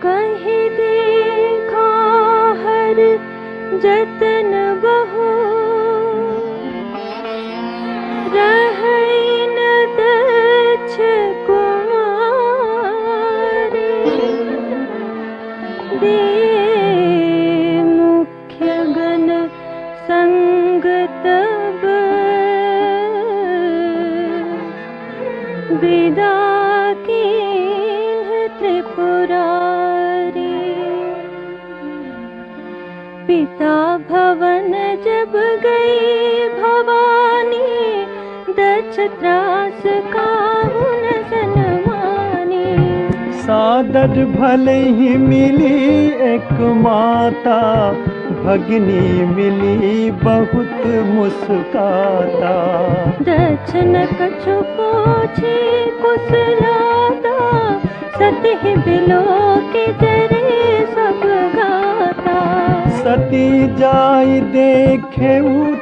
कहीं देखा हर जतन बहु रहई न दक्ष कुमार दे मुख्य गण संग तब विदा कीन्ह त्रिपुरारी। पिता भवन जब गई भवानी दक्ष त्रास काहू न सनमानी। सादर भले ही मिली एक माता भगिनी मिली बहुत मुस्काता। दक्ष न कछु पूछे कुशलाता सती बिलो के जरे सब गाता। सती जाई देखे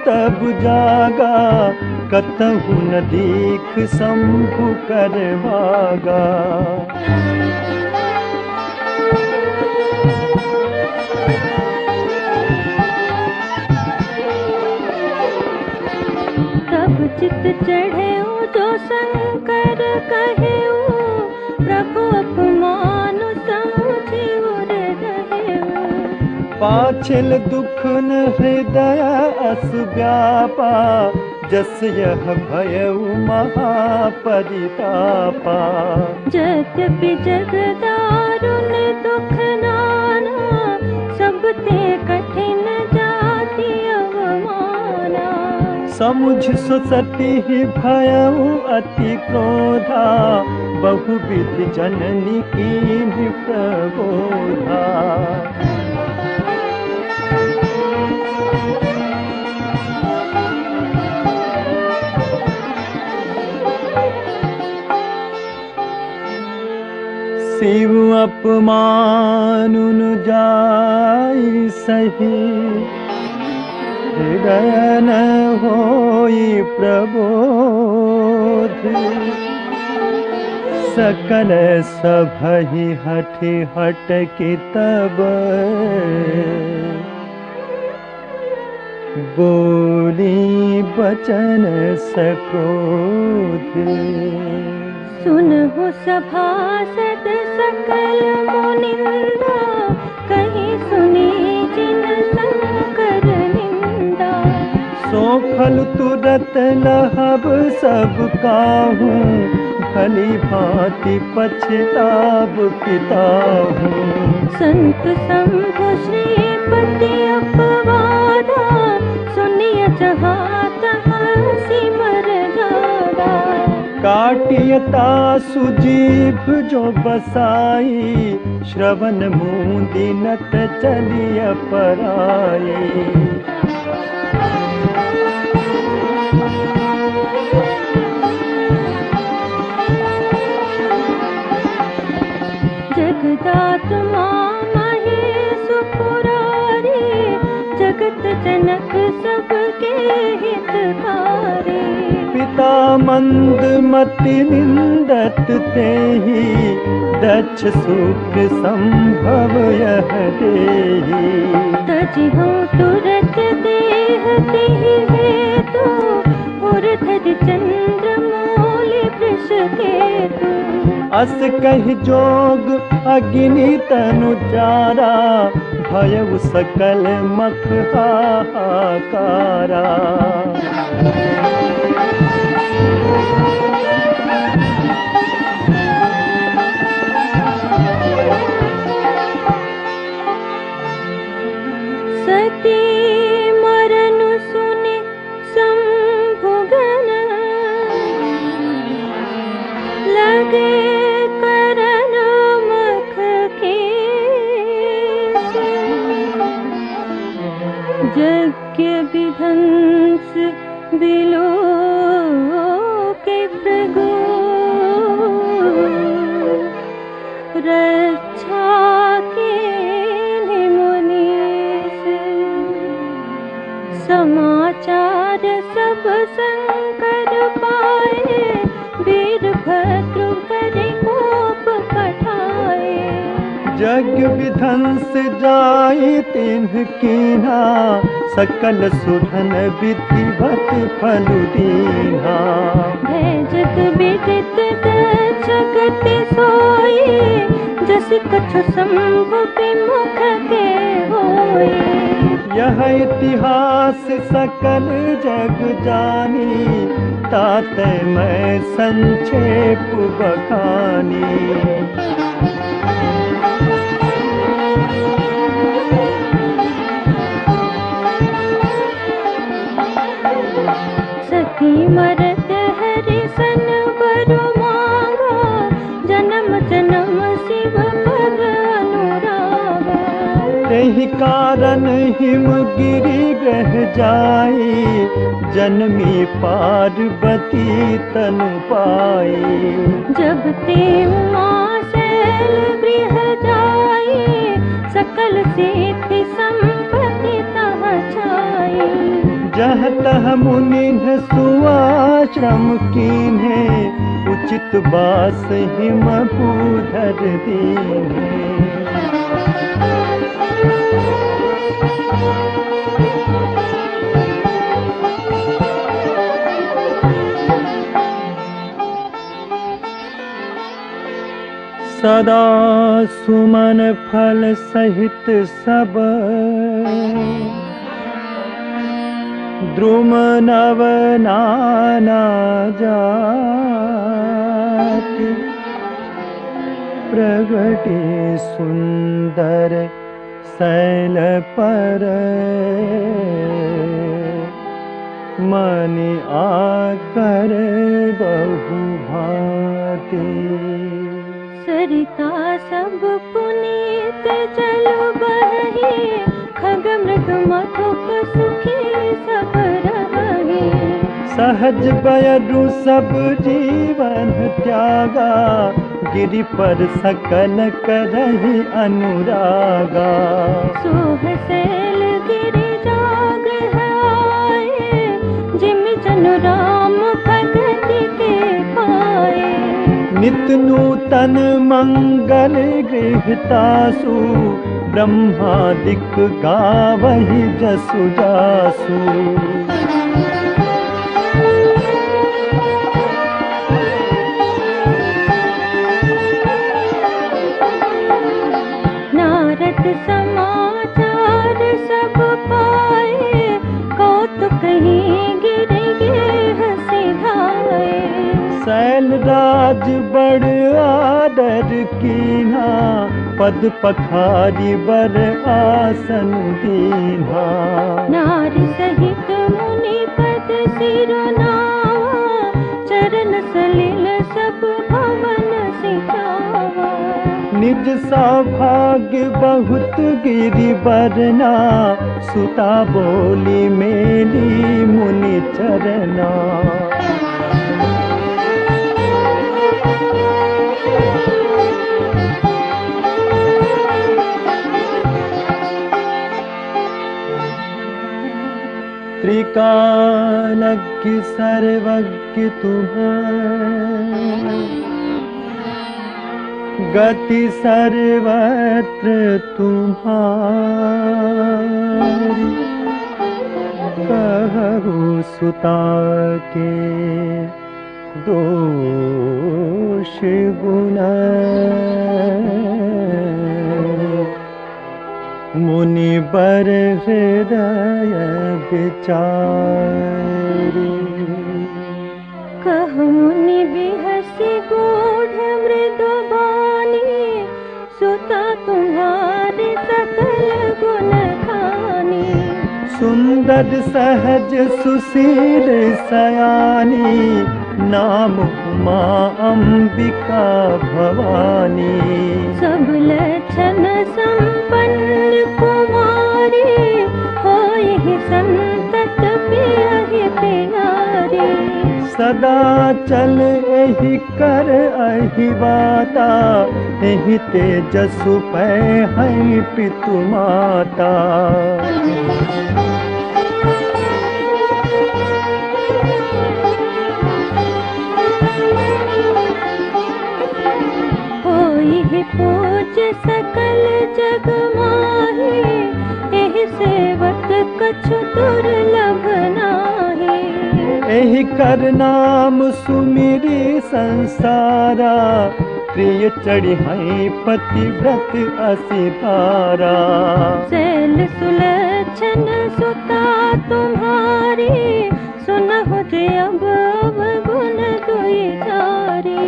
तब जागा कतहु न दीख शंभु कर भागा। तब चित चढ़े जो शंकर कहे प्रभु अपमान समुझे रहे। पाछिल दुख न हृदय अस व्यापा जस यह भयउ महापरितापा। यद्यपि जग दारुण दुख नाना सब ते कठिन जाति अवमाना। समुझ सुसती ही भयउ अति क्रोधा बहुविध जननी कीन्ह प्रबोधा। शिव अपमानुन जाई सही हृदय न होई प्रबोध। सकल सभहि हठि हटकि तब बोली बचन सक्रोध। सुनहु सभासद सकल मुनिंदा कहीं सुनी जिन शंकर निंदा। सो फल तुरत लहब सब काहू भली भांति पछताब पिताहू। संत शंभु श्रीपति अपवादा सुनिय चाहत हंसी मर जादा। काटियता सुजीभ जो बसाई श्रवण मूंदी नत चलिय पराई। जगदात्मा महेश पुरारी जगत जनक सबके हितकारी। पिता मंद मति निंदत तेहि दक्ष सुख संभव यह देहि। तजिहु तुरत देह तेहि हेतु उर्धर चंद्र मौलि वृष केतु। अस कहि जोग अग्नि तनु चारा भयउ सकल मख हाहाकारा। सती मरनु सुनि शंभु गण लगे करन मख केश। यज्ञ विध्वंस बिलो के प्रभु रक्षा के मुनीश। समाचार सब शंकर पाए वीरभद्र करे कोप पठाए। यज्ञ विध्वंस जाई तिन्ह कीन्हा, सकल सुधन विधिवत फल दीन्हा। भेजत विदित जगत सोई, जस कछु शंभु विमुख के होई। यह इतिहास सकल जग जानी, ताते मैं संक्षेप बखानी। सखी मरत हरि सन वर मांगा, जन्म जन्म शिव पद अनुरागा। तेहि कारण हिमगिरि ग्रह जाई, जन्मी पार्वती तनु पाई। जब ते उमा शैल गृह जाई, सकल सिद्धि संपत्ति तह छाई। जह तह मुनि सुआश्रम कीन्हे, उचित बास हिम भूधर दीन्हे। सदा सुमन फल सहित सब, द्रुम नव नाना जाति। प्रगटे सुंदर शैल पर, मन आकर बहु भांति। सरिता सब पुनीत जल बही, खग मृग मधुप सुखी सब रही। सहज बयरु सब जीवन त्यागा, गिरि पर सकल करहि अनुरागा। सोह शैल गिरि जागृह आए, जिम जनु राम भगति के पाए। नित नूतन मंगल गृहतासु, ब्रह्मादिक गावहि जसु जासु। नारद समाचार सब पाए, कौतुक ही गिरि गेह सिधाए। शैल राज बड़ आदर कीन्हा, पद पखारी बर आसन दीन्हा। नारी सहित मुनि पद सिरनावा, चरण सलिल सब भवन सिखावा। निज सौभाग्य बहुत गिरि बरना, सुता बोली मेली मुनि चरना। त्रिकालज्ञ सर्वज्ञ तुम्हारी, गति सर्वत्र तुम्हारी। कहु सुता के दोष गुण, मुनि बर हृदय विचारी। कहु मुनि बिहसि गूढ़ मृदु बानी, सुता तुम्हारी सकल गुण खानी। सुंदर सहज सुशील सयानी, नाम उमा अंबिका भवानी। सब लक्षण संपन्न कुमारी, होई संतत प्रिय प्यारी। सदा चल एहि कर अहि बाता, एहि तेजसु पै हैं पितु माता। होई पूज सकल कर नाम सुमिरी संसारा, प्रिय चढ़ी है पतिव्रत असिधारा। सैल सुलक्षण सुता तुम्हारी, सुनहु जे अब गुण दुई चारी।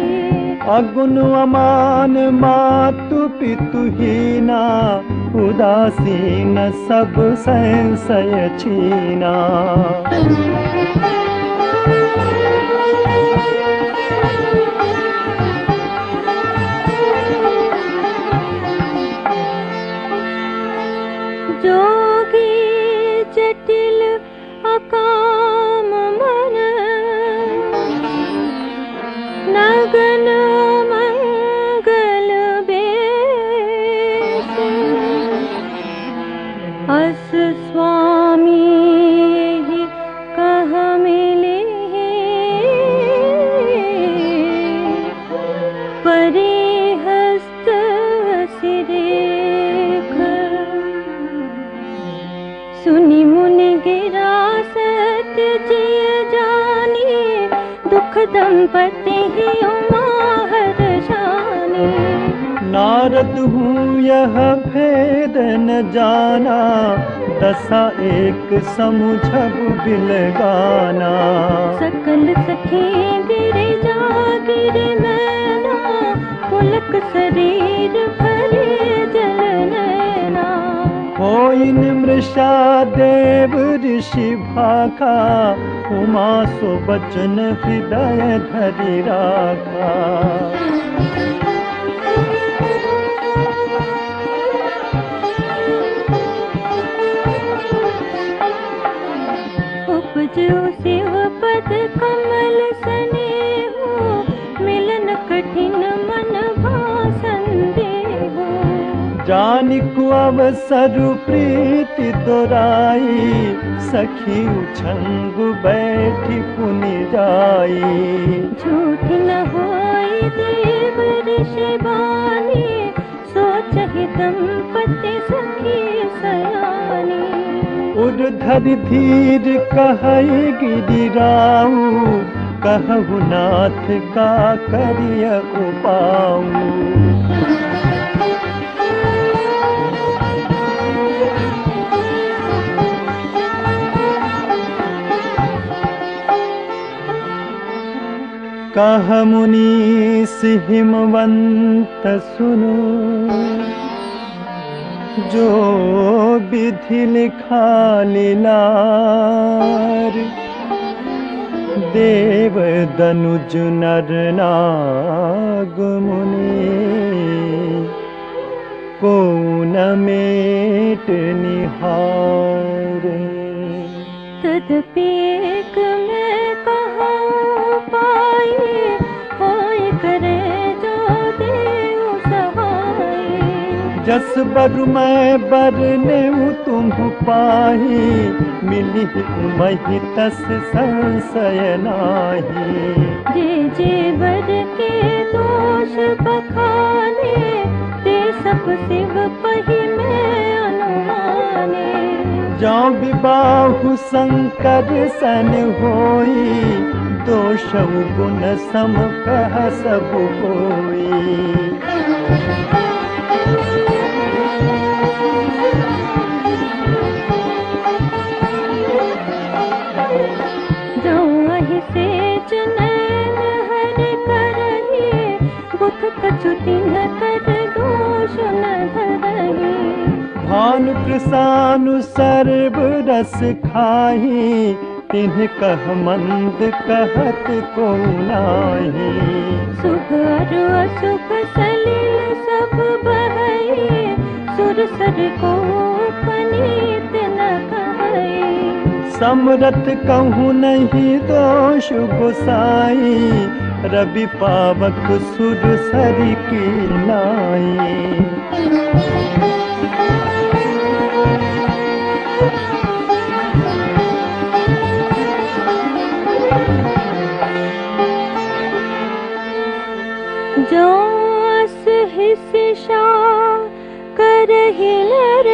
अगुण अमान मातु पितुहीना, उदासीन सब संशय छीना। जोगी जटिल अकाम मन, नगन मंगल बेश। अस स्वामी कह मिले, परिहस्त सिरेख। सुनि मुनि गिरा सत्य जिय जानी, दुख दंपति ही उमा हर्षानी। नारद हूँ यह भेद न जाना, दशा एक समुझब बिलगाना। सकल सखी गिरिजा गिरि मैना, पुलक शरीर भरे जल नैना। होई मृषा देव ऋषि भाखा, उमा सो बचन हृदय धरि राखा। उपजो शिव पद कमल स्नेहो, मिलन कठिन मन भासंदेहो। जानिकु अवसर प्रीति दोराई, सखी उछंग बैठी पुनि जाई। झूठ न होई देव ऋषि बानी, सोचहि दंपति सखी सयानी। उर्धरि धीर कहई गिरिराऊ, कहु नाथ का करिय उपाऊ। कह मुनीस हिमवंत सुनो, जो विधि लिखा लीलार। देव दनुज नर नाग मुनि, को न मेट निहार। तदपि एक मैं कहूँ पाई, होय करे जो देव सहाय। जस बर मैं बरने तुम पाही, मिली मही तस संशय नाही। जे बर के दोष बखाने, ते सब शिव पहि में अनुमाने। जो विबाहु शंकर सन होई, दोष गुण सम कह सब कोई। कछु तिन्ह कर दोष न धरहि। भानु कृसानु सर्व रस खाही, तिन्ह कह मंद कहत को नाही। सुख और अशुभ सलिल सब बहई, सुर सर को पनीत न कहई। समरथ कहूँ नहीं दोष गोसाई, रवि पावक सुर सरि की नाई। जो अस हिस्सा करहि नर,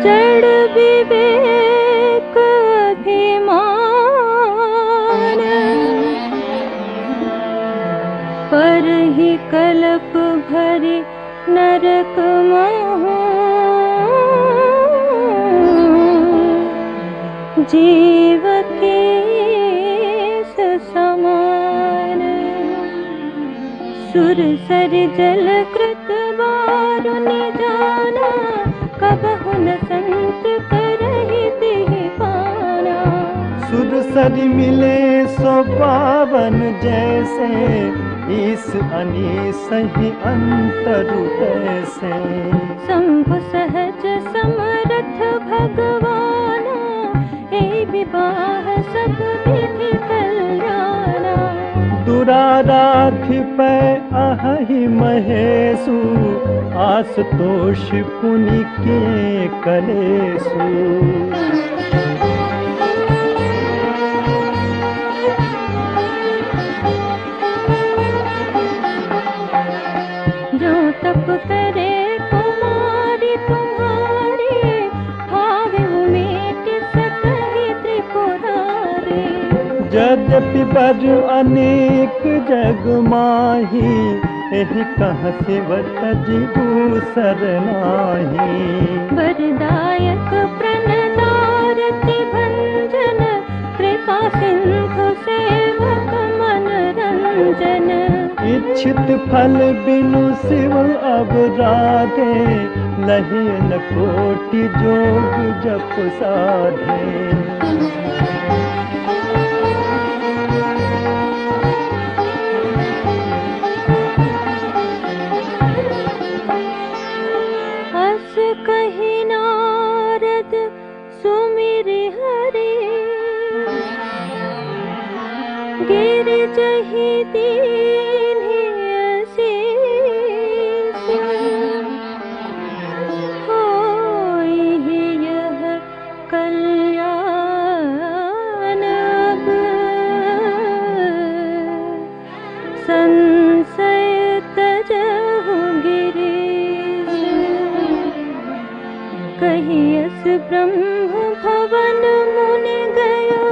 जड़ विवेक नरक महु जीव के समान। सुर सर जल कृत वारुन जाना, कबहु न संत करहि तिहि पाना। सुर सर मिले सो पावन जैसे, ईस अनीस ही अंतरु तैसे। शंभु सहज समरथ भगवाना, ए विवाह सब विधि कल्याणा। दुराराध्य पै अहि महेशु, आशुतोष पुनि के कलेशु। जो तप करे कुमारी तुम्हारी, भावे उमेट सकहि त्रिपुरारी। यद्यपि बर अनेक जग माही, एहि कह सिवत दूसर नाही। वरदायक प्रणदारति भंजन, कृपा सिंधु सेवक मन रंजन। इच्छित फल बिनु शिव अब राधे, लहि न कोटि जोग जप साधे। अस कहि नारद सुमिरि हरि, गिरिजहि दीन्हि असीस। होई यह कल्याण अब, संशय तजहु गिरीश। कहियस ब्रह्म भवन मुनि गयो,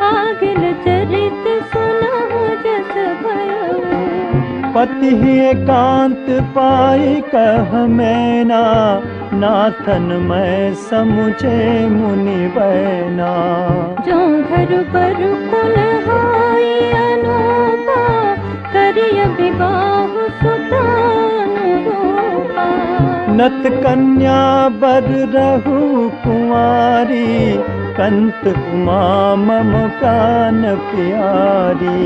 आगिल चरित सुनहु जस भयो। पति एकांत पाई कह मैना, नाथन मैं समुझे मुनि बैना। जो घर पर कुल होई अनूपा, करिय विवाह सुतानुरूपा। नत कन्या बर रहु कुंवारी, कंत उमा मम प्राण प्यारी।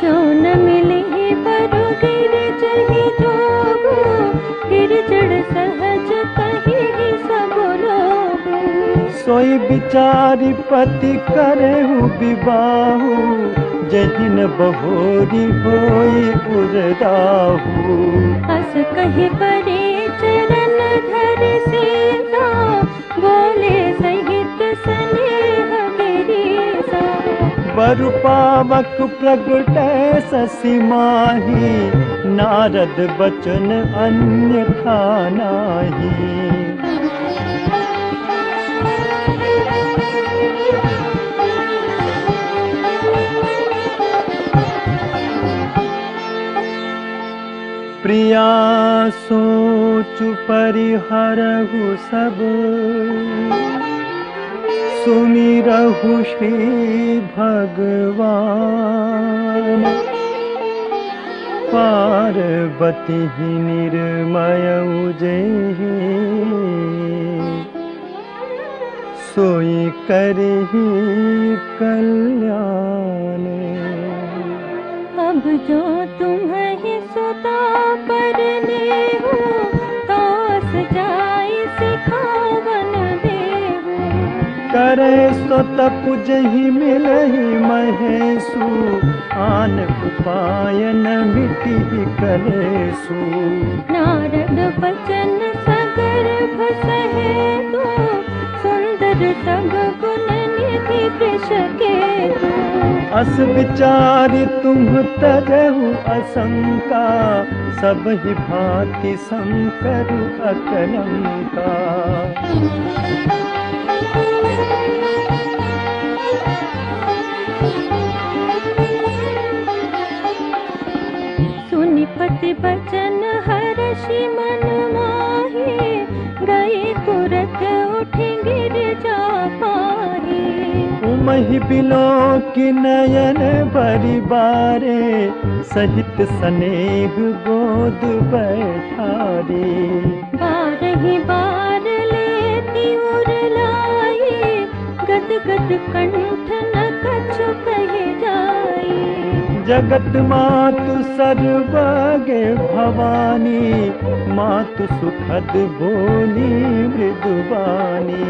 जो न मिली बरु गिरिजहि जोगु, गिरिजड़ सहज कहि सब लोगु। सोई बिचारी पति करहु विबाहु, जहिन बहोरी होई उरदाहु। अस कहि परे चरण धर सीसा, बोले सहित स्नेह गिरीसा। बरु पावक प्रगटै शशि माही, नारद बचन अन्यथा नाही। प्रिया सोचु परिहरहु सब, सुमिरहु श्री भगवान। पार्वती निर्मय उजेहि, सोई करहि कल्याण। अब जो तुम्हें सुता परने हो, तो जाई सिखावन देहु। करे सो तप जहि मिलहि महेशु, आन उपाय न मिटि कलेशु। नारद बचन सगर भसहे तो, सुंदर सब गुण निधि कृष के तो। अस विचारि तुम तजहु असंका, सब ही भांति संकरु अकलंका। अति बचन हर्षि मन माहि, गए तुरत उठि गिर जा पाहि। उमहि बिलो की नयन भरि बारे, सहित स्नेह गोद बैठारे। बारहि बार लेती उर लाई, गद गद कंठ न कछु कहि जाई। जगत मातु सर्वज्ञ भवानी, मातु सुखद बोली मृदुबानी।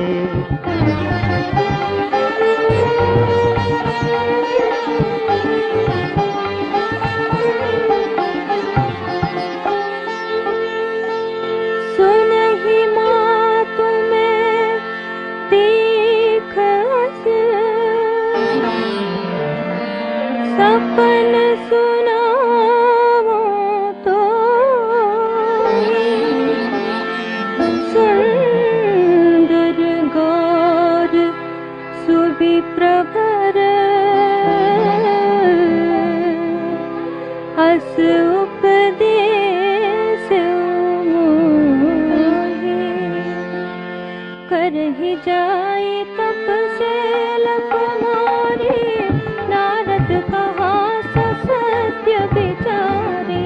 सुनहि मातु में तीख अस, सपन सुनावो तो। सुंदर गौर सुविप्रभर, अस उपदेश मोहि। करहि जाय तपसेल कुमारी, नारद कहा सत्य विचारे।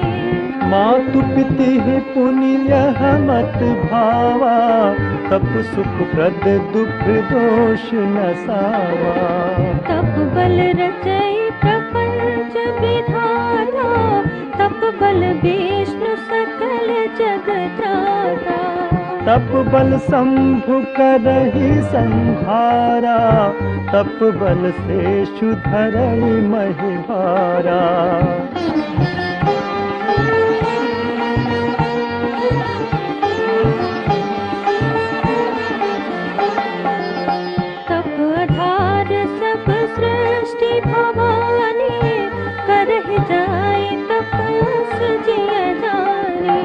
मातु पिति पुनि यह मत भावा, तप सुख प्रद दुख दोष न सावा। तप बल रचई प्रपंच विधाता, तप बल विष्णु सकल जगत्राता। तप बल शंभु करहि संहारा, तप बल शेषु धरहि महिवारा। तप आधार सब सृष्टि भवानी, करहि जाय तपस जिय जानी।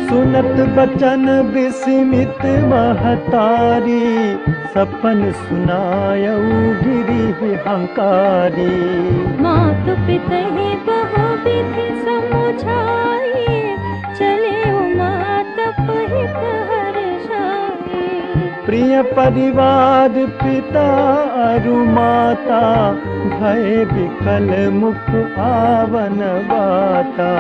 सुनत बचन विस्मित महतारी, सपन सुनायऊ गिरि हंकारी। मातु पितहि बहु विधि समुझाई, चले उमा तप हित हर्षाई। प्रिय परिवार पिता अरु माता, भय विकल मुख आवन बाता।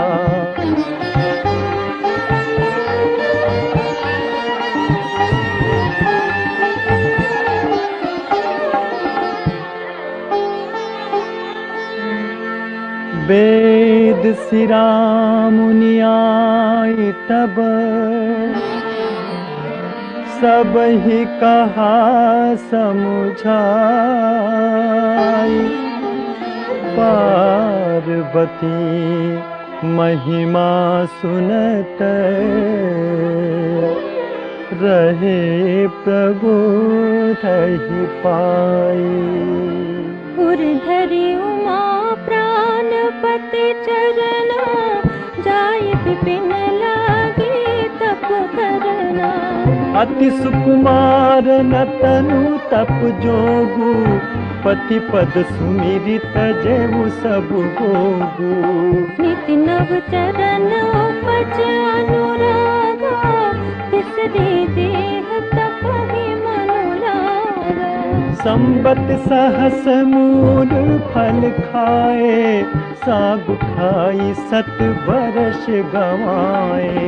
वेद सिरा मुनि आए तब, सब ही कहा समुझाई। पार्वती महिमा सुनत, रहे प्रबोधहि पाई। उर्धरि उमा प्राणपति चरना, जाय विपिन लागे तप करना। अति सुकुमार नतनु तप जोगु, पति पद सुमिरित जेऊ सब गोगु। नित नव चरण उपज अनुरागा, तिसरे देह तपहि मनु लागा। संबत सहस मूल फल खाए, सागु खाई सत बरस गवाए।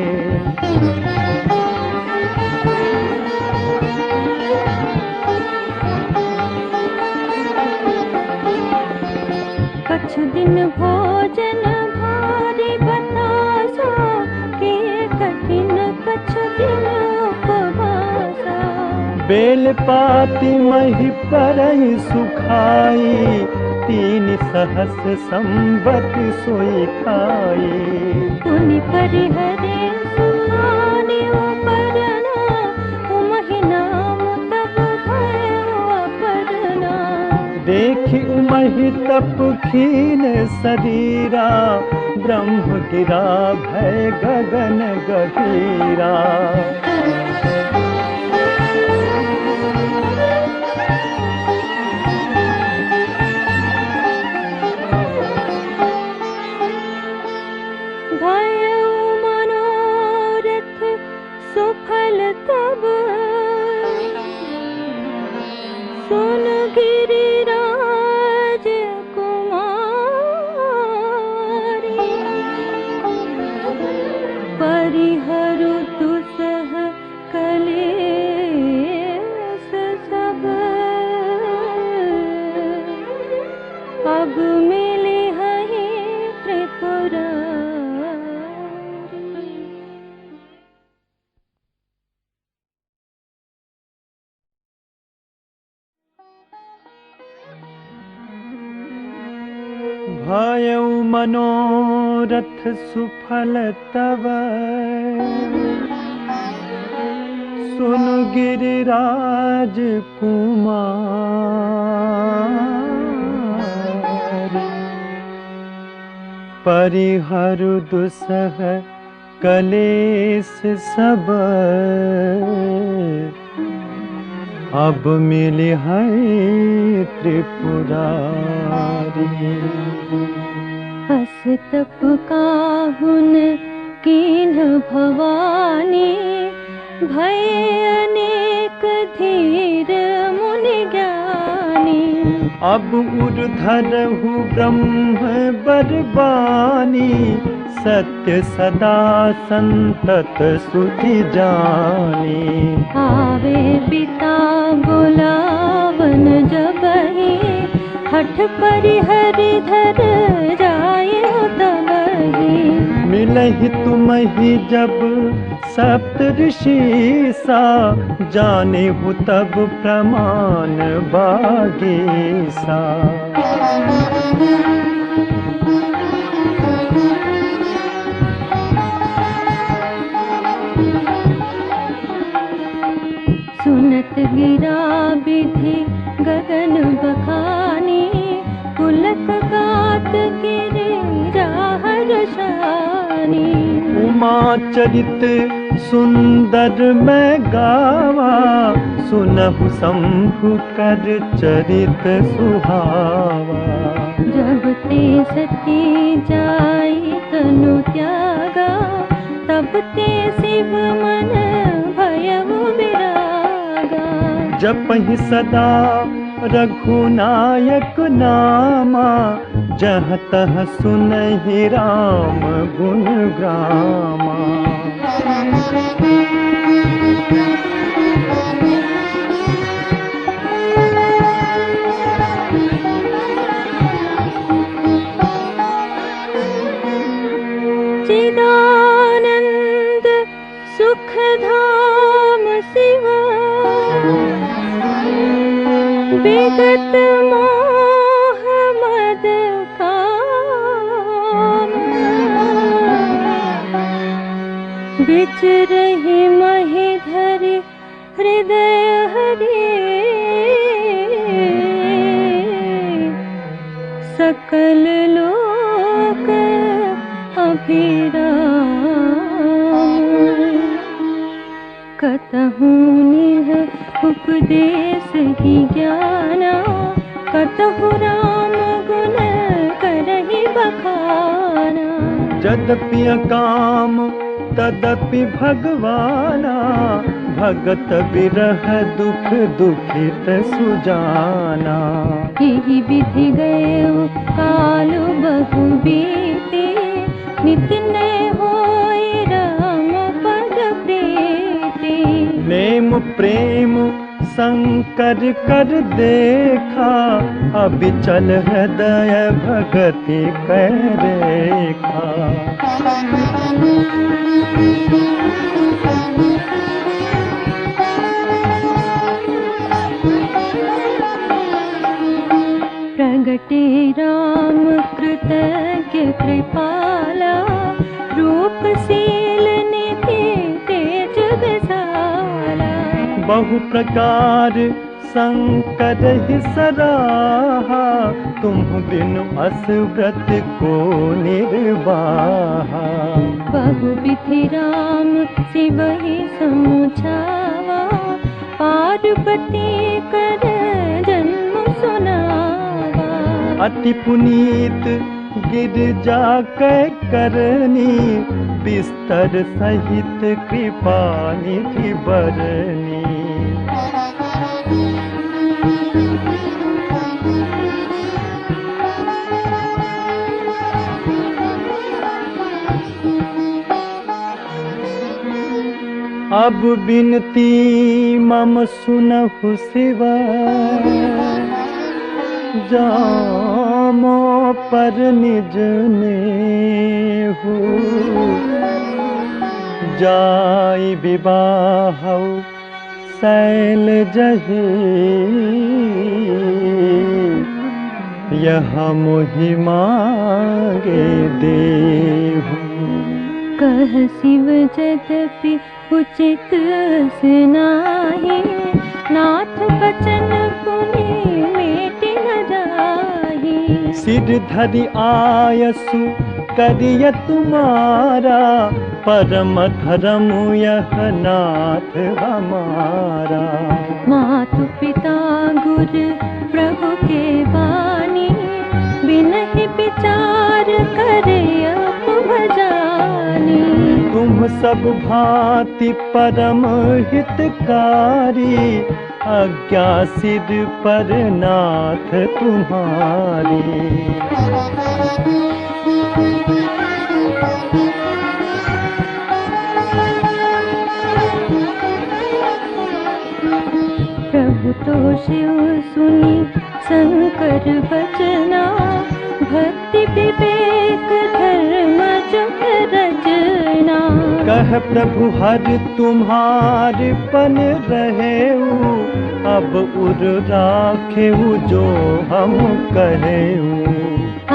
कछु दिन भोजन भारी बतासा, किए कठिन कछु दिन उपवासा। बेल पाती मही परहि सुखाई, तीन सहस संबत सोई खाई। पुनि परिहरे सुखानि उपरना, उमहि नाम तब भयो अपरना। देखि उमहि तप खीन शरीरा, ब्रह्म गिरा भय गगन गहीरा। भयो त्रिपुरारी। भयउ मनोरथ सुफल तव, सुन गिरिराज कुमार। परिहरु दुसह कलेस सब, अब मिली है त्रिपुरारी। हस तप काहुन कीन्ह भवानी, भय अनेक धीर मुनि ज्ञानी। अब उर्धरहु ब्रह्म बरबानी, सत्य सदा संतत सुधि जानी। आवे पिता बुलावन जबहि, हठ परिहरि धर जाए तबहि। मिलहि तुम्हि जब सप्त ऋषि सा, जाने हु तब प्रमाण बागीसा। सुनत गिरा विधि गगन बखानी, पुलक गात गिरे जाहर शानी। उमा चरित सुंदर मैं गावा, सुनहु शंभु कर चरित सुहावा। जब ते सती जाई तनु त्यागा, तब ते शिव मन भयउ विरागा। जपहि सदा रघुनायक नामा, जह तह सुनहि राम गुण ग्रामा। चिदानंद सुख धाम शिवा, विगत मोह मद काम। विचरहि महि धरि हृदय हरि, सकल लोक अभिराम। कतहु निह उपदेश ही ज्ञाना, कतहु राम गुण करहि बखाना। यद्यपि अकाम तदपि भगवाना, भगत बिरह दुख दुखित सुजाना। यही विधि गए कालु बहु बीते, नित न होई राम पद प्रीति। नेम प्रेम शंकर कर देखा, अबिचल हृदय भगति कर रेखा। प्रगटे राम कृतज्ञ कृपाला, रूपशील निधि तेज विशाला। बहु प्रकार शंकर ही सराहा, तुम बिनु अस व्रत को निर्वाहा। बहु विधि राम शिव ही समुझावा, पार्वती कर जन्म सुनावा। अति पुनीत गिरजा कै करनी, बिस्तर सहित कृपा निधि बरनी। अब बिनती मम सुनहु शिवा, जामो पर निज ने। देहु जाई विवाह शैल जही यह मोहि मांगे देहु। कह शिव यद्यपि उचित सुनाहि नाथ बचन पुनि मेटि न जाहि। सिर धरि आयसु करिय तुम्हारा परम धर्म यह नाथ हमारा। मातु पिता गुरु प्रभु के बानी बिनहि विचार करे भजानी। तुम सब भांति परम हितकारी आज्ञा सिर पर नाथ तुम्हारी। प्रभु तो शिव सुनी शंकर बचना भक्ति विवेक धर्म जो रचना। कह प्रभु हर तुम्हारे पन रहेऊ अब उर राखेऊ जो हम कहेऊ।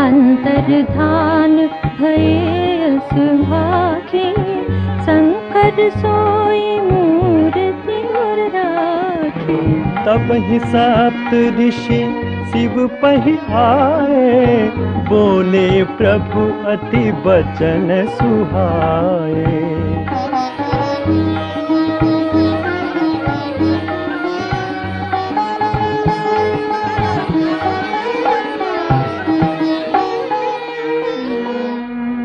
अंतर्धान भये सुभाखी शंकर सोई मूर्ति और राखी। तब ही सप्त ऋषि शिव पहि आए बोले प्रभु अति बचन सुहाए।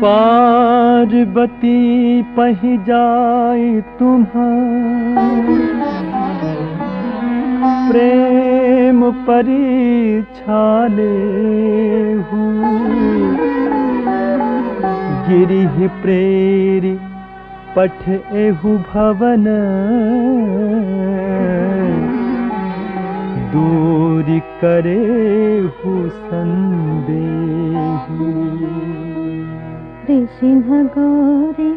पार्वती पहि जाय तुम्हार प्रेम परीक्षा लेहु। गिरिहि प्रेरि पठेहु भवन दूरि करेहु संदेहु। सिंह गौरी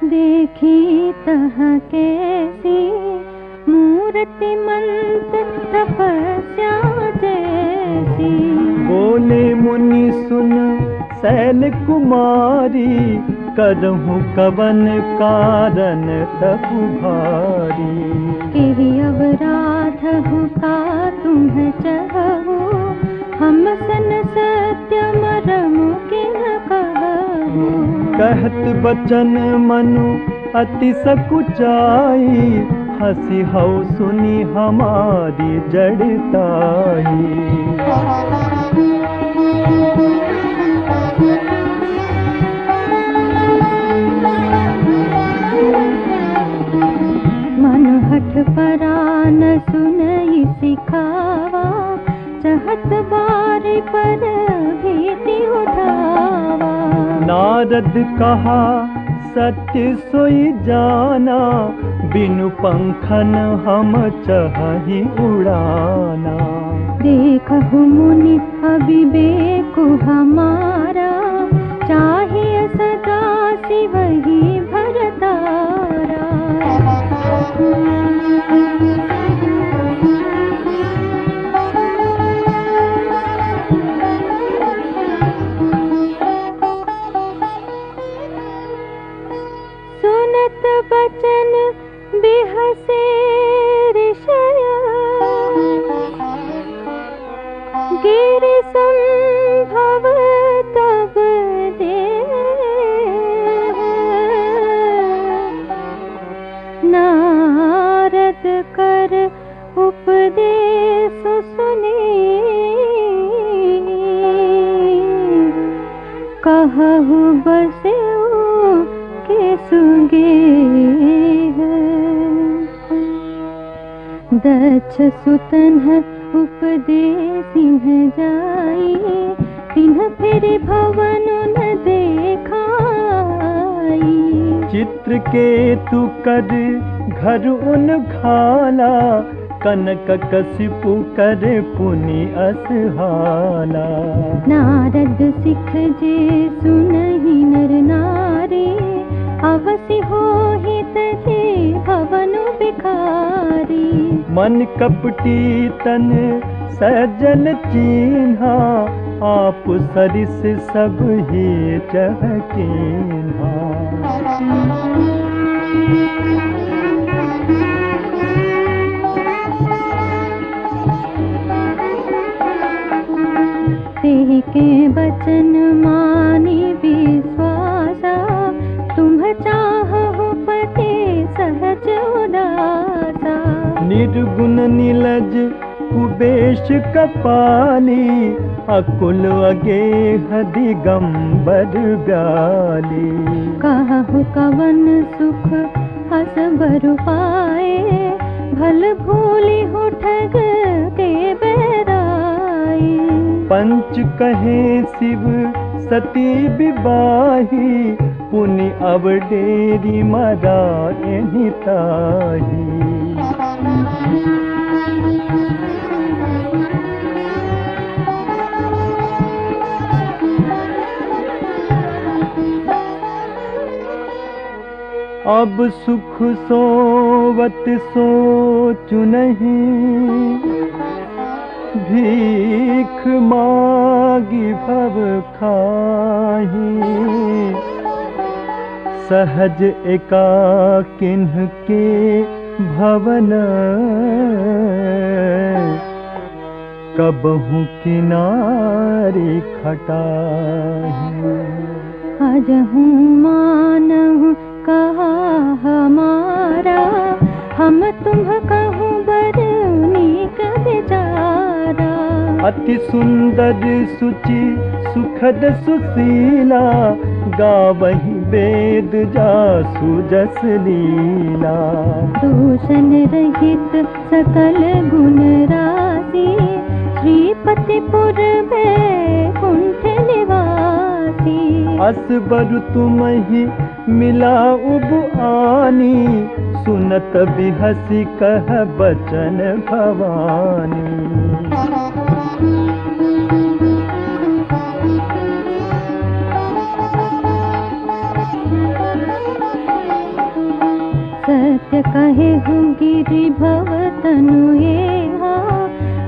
देखी तहाँ कैसी मूर्ति मंत तपस्या जैसी। बोले मुनि सुन शैल कुमारी करहु कवन कारण तपु भारी। केहि अवराध का तुम चाहु हम सन सत्य मरम के न कहु। कहत बचन मनु अति सकुचाई हंसी हौ सुनी हमारी जड़ताई। मन हठ परान सुनई सिखावा चाहत बारी पर भीति उठावा। नारद कहा सत्य सोई जाना बिनु पंखन हम चाहि उड़ाना। देखहु मुनि अविवेक हमारा चाहिए सदा शिव ही भरतारा। सुनत बचन बिहसे ऋषय गिरि संभव तब दे। नारद कर उपदेश सुनी कहु बसेऊ के सुगे। दक्ष सुतन उपदेसिंह जाई तिन्ह फिर भवन न देखाई। चित्रकेतु कर घर उन खाला कनक कसिपु कर पुनि असहाला। नारद सिख जे सुनहि नर नारी मन कपटी तन सजन चीन्हा, आप सरिस सब ही चहकीन्हा। तेहि के बचन मानी विश्वासा, तुम चाहो पति सहज उदासा। निर्गुण निलज कुबेश कपाली, अकुल अगेह दिगंबर ब्याली। कहु कवन सुख हस बरु पाए, भल भूली हो ठग के बेराई। पंच कहे शिव सती विवाही, पुनि अवडेरी मरा एनिताही। अब सुख सोवत सोचु नहीं, भीख मागी भव खाही। सहज एकाकिन्ह के भवन, कबहु किनारे खटाही। अजहु मानहु कहा हमारा, हम तुम कहूँ बर नीक विचारा। अति सुंदर सुचि सुखद सुशीला, गावहि वेद जासु जस लीला। दूषण रहित सकल गुण राशि, श्रीपतिपुर बैकुंठ निवासी। असबर तुमहि मिला उब आनी, सुनत बिहसी कह बचन भवानी। सत्य कहे हूँ गिरि भव तनु एहा,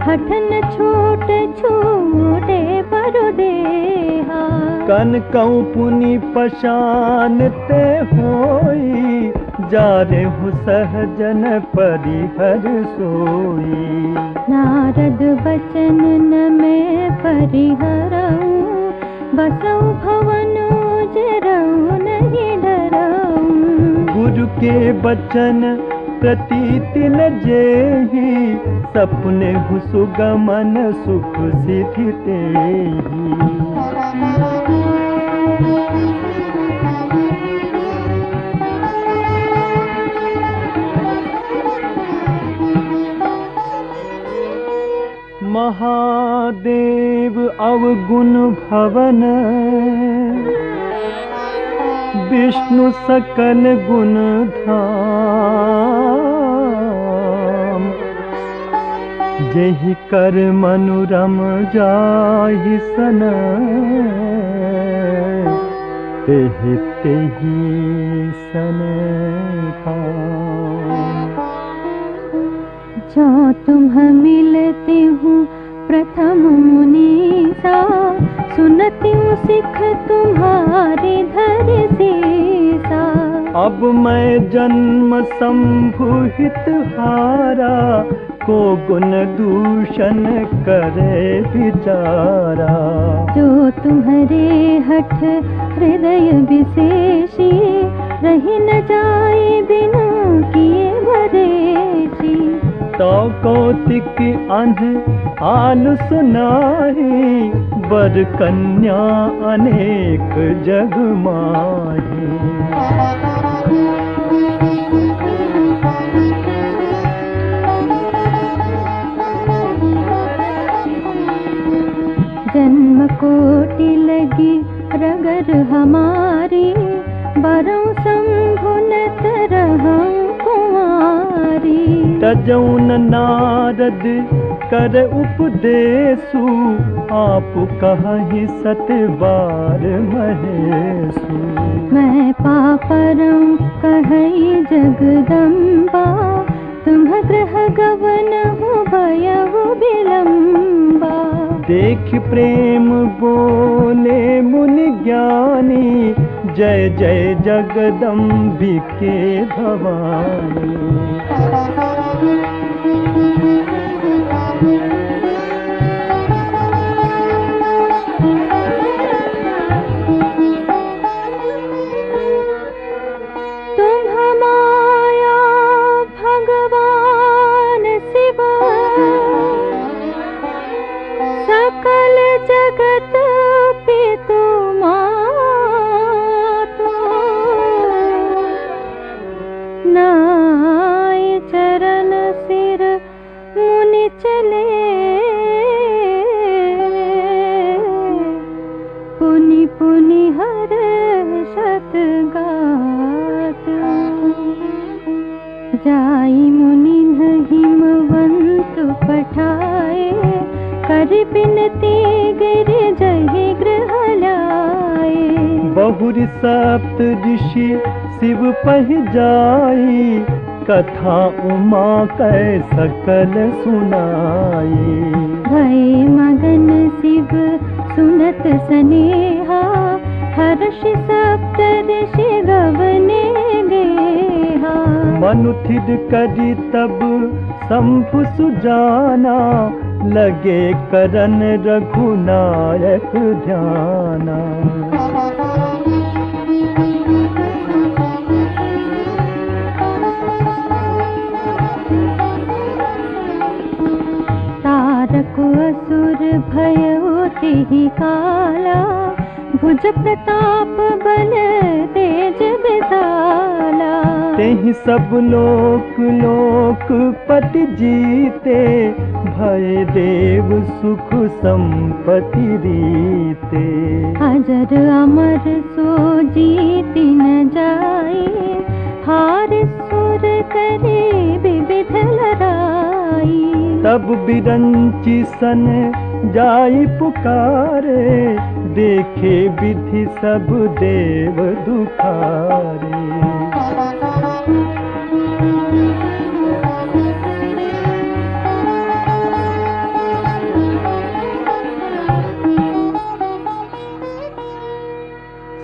हठन छोट छूटे बरु देहा। कनकऊ पुनि पशानते होई, जारे हु सहजन परिहर सोई। नारद बचन न मैं परिहरऊं, बसऊ भवन उजरऊं नहीं डरऊं। गुरु के बचन प्रतीति न जेहि, सपने हु सुगमन सुख सिद्धि तेहि। महादेव अवगुण भवन, विष्णु सकल गुण धाम। जेहि कर मनुरम जाहि सन, तेहि तेहि सन काम। जो तुम मिलते हूँ प्रथम मुनीसा, सुनती हूँ सिख तुम्हारी धर सीसा। अब मैं जन्म संभुहित हारा, को गुण दूषण करे विचारा। जो तुम्हारे हठ हृदय विशेषी, रही न जाए बिनु किए भरेसी। तो कौतिक अनह आन सुनाही, वर कन्या अनेक जग माही। जन्म कोटि लगी रगर हमारी, बरौ संभुनत रहूं कुंवारी। तजौन नारद कर उपदेशु, आप कहि सत बार महेशु। मैं पापरौ कहई जगदम्बा, तुम ग्रह गवन देख प्रेम बोले मुनि ज्ञानी, जय जय जगदम्बिके भवानी। सकल जगत पितु मातु, नाय चरण सिर मुनि चले, पुनि पुनि हर शत गात। जाई मुनि हिमवंत पठाए, कर बिनती गिर जहि गृह लाए। बहुरि सप्त ऋषि शिव पहि जाई, कथा उमा कै सकल सुनाई। भय मगन शिव सुनत सनेहा, हर्षि सप्त ऋषि गवने गेहा। मनुथिर करि तब शंभु सुजाना, लगे करन रघुनायक ध्याना। तारक असुर भयो तेहि काला, भुज प्रताप बल तेज विशाला। तेहि सब लोक लोकपति जीते, भय देव सुख संपत्ति रीते। अजर अमर सो जीति न जाए, हार सुर करे विविध लड़ाई। तब बिरंचि सन जाई पुकारे, देखे विधि सब देव दुखारे।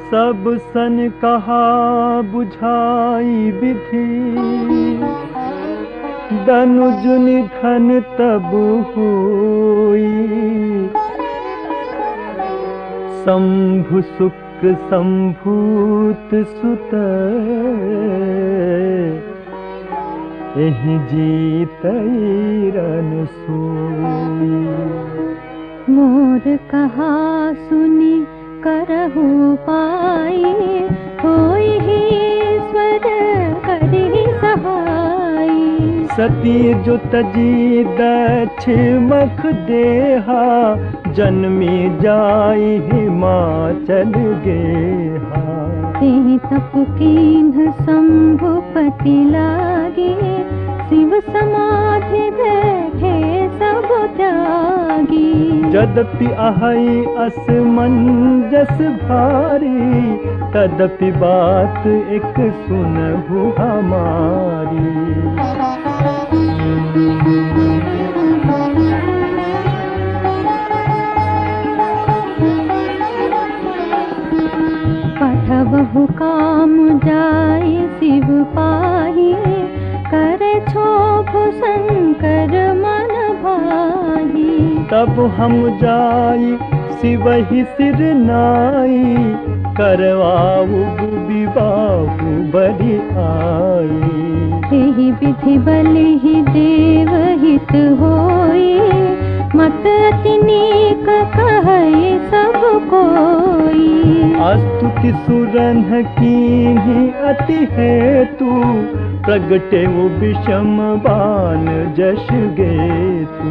सब सन कहा बुझाई विधि, दनुज निधन तब हुई। शंभु शुक्र संभूत सुत, एहि जीतई रन सोई। मोर कहा सुनि करहु पाई, होई ही ईश्वर करि सहाई। सती जो तजी दक्ष मख देहा, जन्मी जाई हिमाचल गेहा। ते तप कीन्ह शंभुपति लागे, शिव समाधि बैठे सब त्यागी। यद्यपि अहै असमंजस भारी, तदपि बात एक सुनहु हमारी। पठबहु काम जाय शिव पाही, करे क्षोभ शंकर मन भाही। तब हम जाई शिवहि सिर नाई, करवाऊ विवाहु बलि आई। एहि विधि बलि देव हित होई, मत अति नीक कहै सब कोई। स्तुति सुरन कीन्ही अति हेतु, प्रगटे वो विषम बान जश गेतु।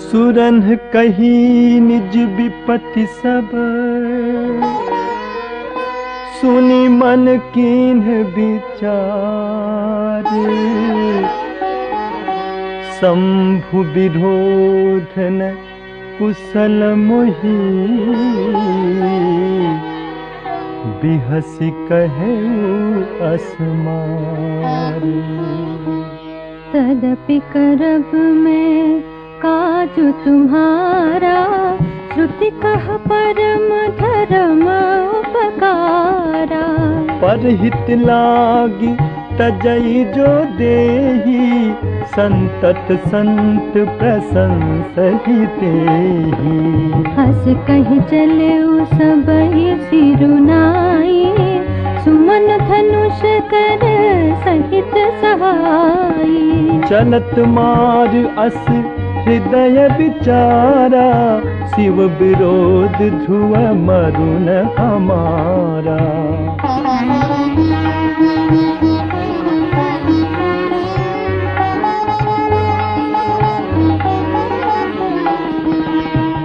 सुरन कही निज विपत्ति सब, सुनी मन कीन्ह विचार। शंभु विरोधन कुशल मोही बिहस कहे असमारे। तदपि करब में काजु तुम्हारा, श्रुति कह परम धर्म उपकारा। परहित लागी तजई जो देही, संतत संत प्रशंसहि तेहि। हस कहि चले सबहि सिरुनाई, सुमन धनुष कर सहित सहाई। चलत मार अस हृदय विचारा, शिव विरोध ध्रुव मरुन हमारा।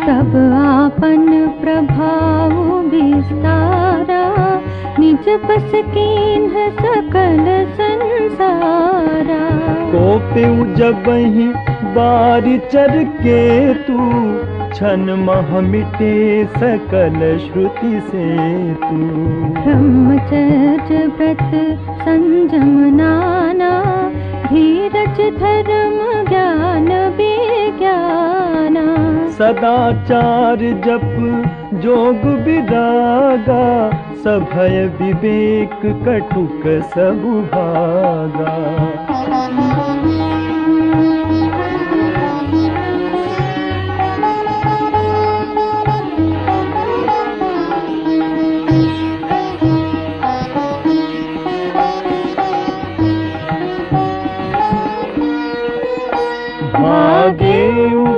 तब आपन प्रभाव विस्तारा, निज बस कीन्ह सकल संसारा। कोपिउ जबहि बारि चर के तू, क्षण मह मिटे सकल श्रुति से तू। ब्रह्मचर्य व्रत संयम नाना, धीरज धर्म ज्ञान विज्ञाना। सदाचार जप जोग विरागा, सभय विवेक कटुक सबु भागा। भागे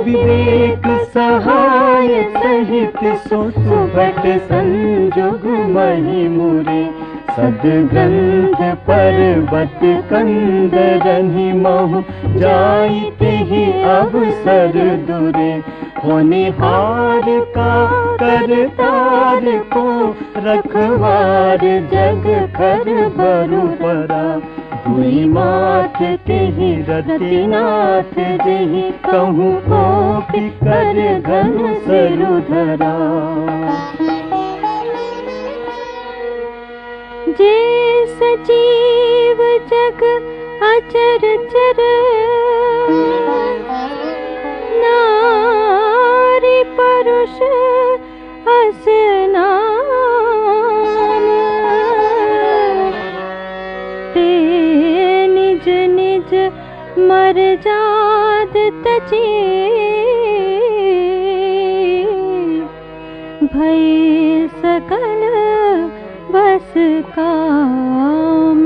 विवेक सहाय सहित, सो सुभट संजुग महि मुरे। सद्ग्रंथ पर्वत कंदरहि महु, जाइते ही अवसर दुरे। होनिहार का करतार को, रखवार जग कर बरु परा। दुई माथ तेहि रतिनाथ, जेहि कहूँ कोपि कर घन सिरुधरा। जे सजीव जग अचर चर, नारी पुरुष अस नाम। ते निज निज मर्याद तजी, भय सकल बस काम।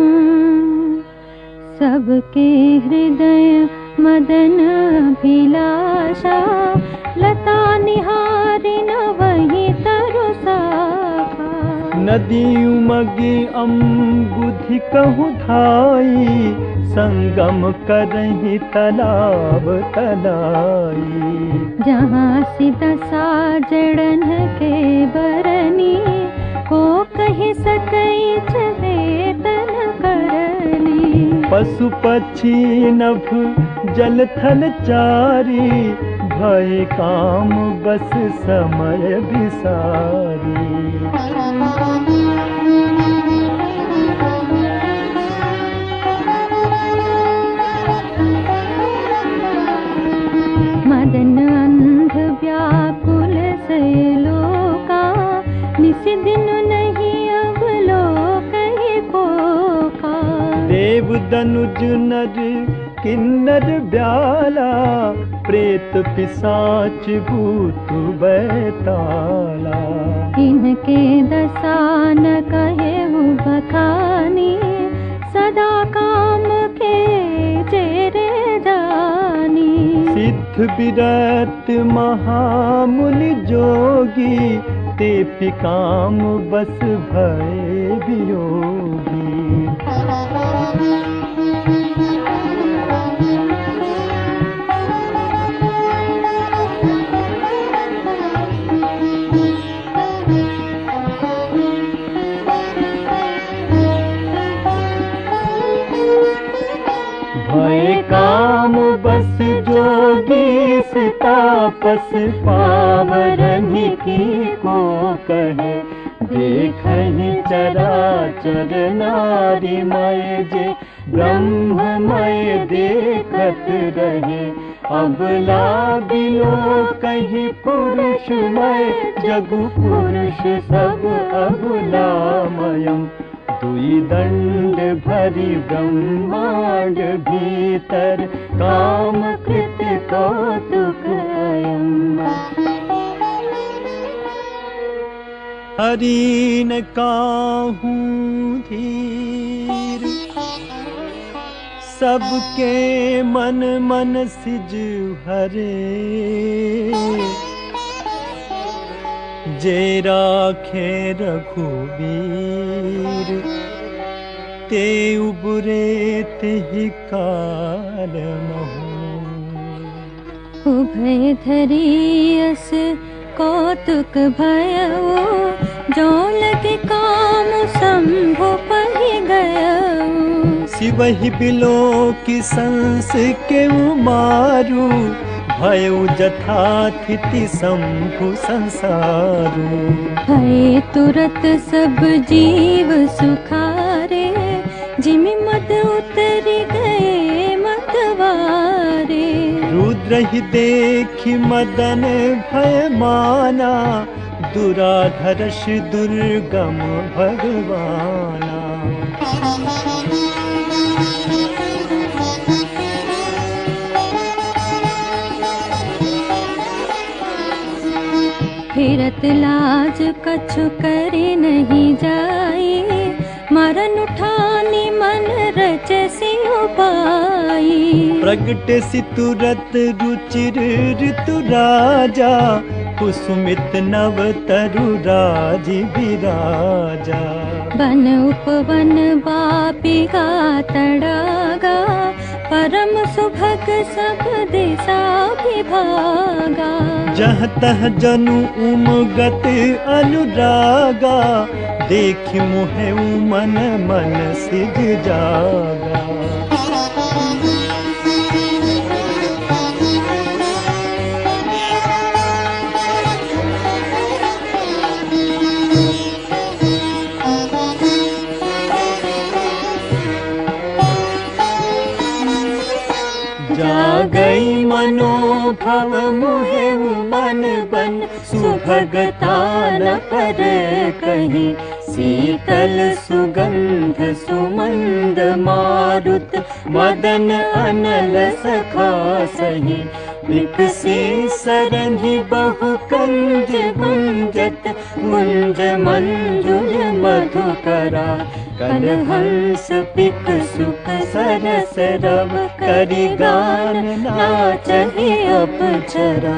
सबके हृदय मदन अभिलाषा, लता निहारी न वही तरुसा। नदी उमगी अम्बुधि कहु धाई, संगम करहि तालाब तलाई। जहाँ सिदसा जड़न के बरनी, को कहि सकई चले तन करनी। पशु पक्षी नभ जल थल चारी, भय काम बस समय विसारी। मदन अंध व्याकुल से लोका, निसि दिन नहीं अवलोकहि कोका। देव दनुज नर किन्नर ब्याला, प्रेत पिशाच भूत बैताला। इनके दशा न कहेहु बखानी, सदा काम के जेरे जानी। सिद्ध विरत महामुनि जोगी, ते पिकाम बस भय वियोगी। भय काम बस जोगी, ताप बस पावरनी की को कहे, देखहि चराचर नारीमय जे ब्रह्ममय देखत रहे। अबला बिलो कहीं पुरुषमय जगु पुरुष सब अबलामयम्। दुई दंड भरी ब्रह्मांड भीतर काम कृत कौतुक अयम्। हरि न काहू धीर, सबके मन मन सिज हरे। जे राखे रघुवीर, ते उबरे तेहि काल महु। उभय धरी अस कौतुक भयउ, जो लगे काम शंभु पहि गयउ। शिवहि बिलो की संस के मारू, भयउ जथाथिति शंभु संसारू। भय तुरत सब जीव सुखारे, जिमि मद उतरि गए मतवारे। रुद्र ही देखि मदन भय माना, दुराधर्ष दुर्गम भगवाना। फिरत लाज कछु करे नहीं जाई, मरन उठानी मन रचसि उपाई। प्रगट सि तुरत रुचिर ऋतु राजा, कुसुमित नव तरु राज विराजा। बन उपवन बापिका तड़ागा, परम सुभग सब दिशा विभागा। जह तह जनु उमगत अनुरागा, देखि मोहे मन मन सिज जागा। जागई मनोभव मोहे मन बन, सुभगता न पर कहीं। शीतल सुगंध सुमंद मारुत, मदन अनल सखा सही। विकसी सरहि बहु कंज गुंजत, गुंज मंजुल मधुकरा। कलहंस पिक सुख सरस रव, करि गान नाचहि अप्सरा।